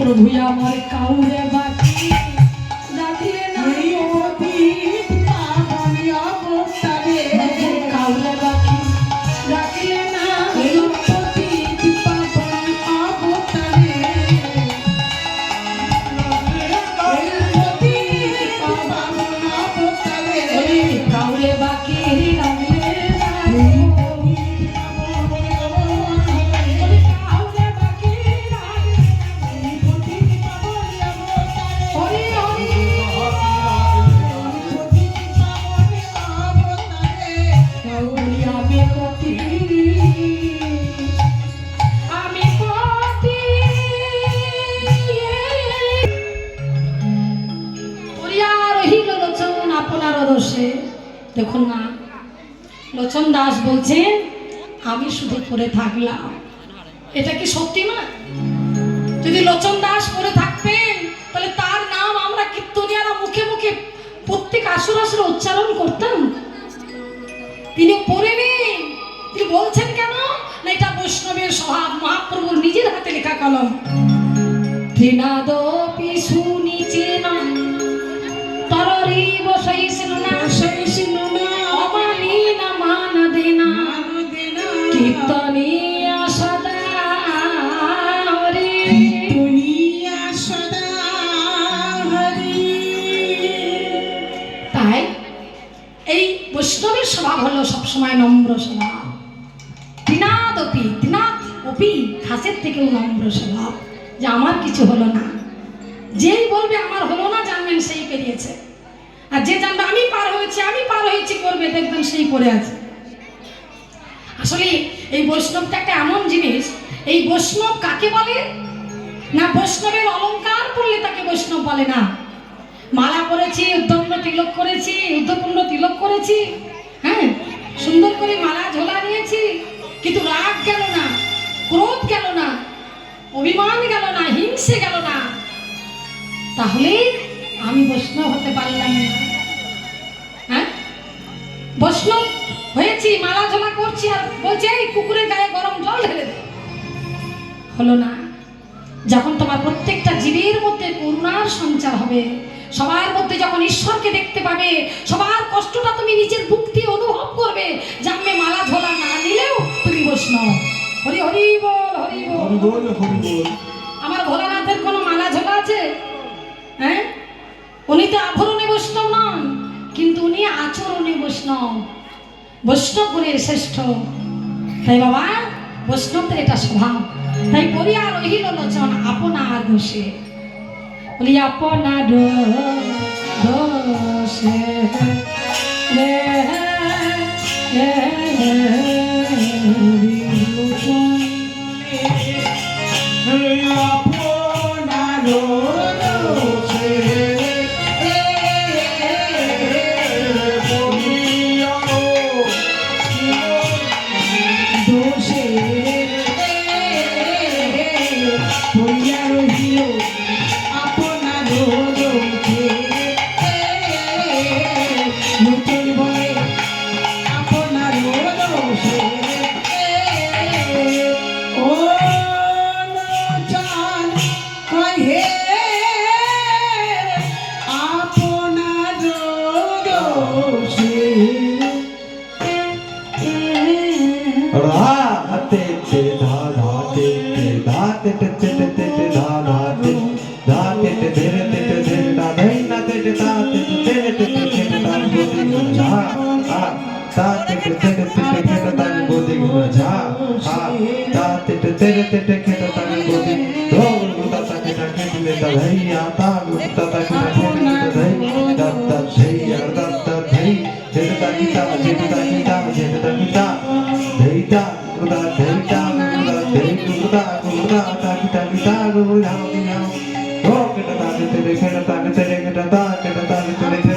প্রভু আমার কাউরে বাকি রাখলে না কাউরে বাকি রাখলে না কাউরে বাকি রাখলে দেখুন না, লোচন দাস বলছেন আমি শুধু পড়ে থাকলাম। এটা কি সত্যি না? যদি লোচন দাস পড়ে থাকতেন তাহলে তার নাম আমরা কীর্তনিয়ারা মুখে মুখে প্রত্যেক আসর আসরে উচ্চারণ করতাম। তিনি পড়ে নেই, তিনি বলছেন কেন না এটা বৈষ্ণবের স্বভাব, মহাপ্রভুর নিজের হাতে লেখা কলম। তৃণাদপি সুনিচেন তররি বসাইছিল না অমানিনা মানদেনা কীর্তনিয়া সদা হরি কীর্তনিয়া সদা হরি। তাই এই বৈষ্ণবের স্বভাব হলো সবসময় নম্র স্বভাব। তৃণাদপি তৃণাদ অপি ঘাসের থেকেও নম্র স্বভাব, যে আমার কিছু হলো না। যেই বলবে আমার হলো না জানবেন সেই পেরিয়েছে, আর যে জানবে আমি পার হয়েছি করবে দেখবেন সেই পড়ে আছে। আসলে এই বৈষ্ণবটা একটা এমন জিনিস, এই বৈষ্ণব কাকে বলে না, বৈষ্ণবের অলংকার পরলে তাকে বৈষ্ণব বলে না। মালা পরেছি, উদ্দণ্ড তিলক করেছি, উদ্ধপুণ্ড তিলক করেছি, হ্যাঁ সুন্দর করে মালা ঝোলা নিয়েছি, কিন্তু রাগ গেল না, ক্রোধ গেল না, অভিমান গেল না, হিংসে গেল না, তাহলে আমি বৈষ্ণব হতে পারলাম না। হ্যাঁ বৈষ্ণব হয়েছি, মালা ঝোলা করছি, আর বলছে এই কুকুরের গায়ে গরম জল ঢেলে দে, হলো না। যখন তোমার প্রত্যেকটা জীবের মধ্যে করুণার সঞ্চার হবে, সবার মধ্যে যখন ঈশ্বরকে দেখতে পাবে, সবার কষ্টটা তুমি নিজের বুক দিয়ে অনুভব করবে, জানবে মালা ঝোলা না নিলেও তুমি বৈষ্ণব। হরি হরি বল, হরি বল, হরি বল। আমার ভোলানাথের কোনো মালা ঝোলা আছে? হ্যাঁ, উনি তো আভরণে বৈষ্ণব নন, কিন্তু উনি আচরণে বৈষ্ণব, বৈষ্ণব গুণের শ্রেষ্ঠ। তাই বাবা বৈষ্ণবদের এটা স্বভাব। তাই বলি আর রহিল লোচন আপনার দোষে, বলি আপনার দোষে রে Oh,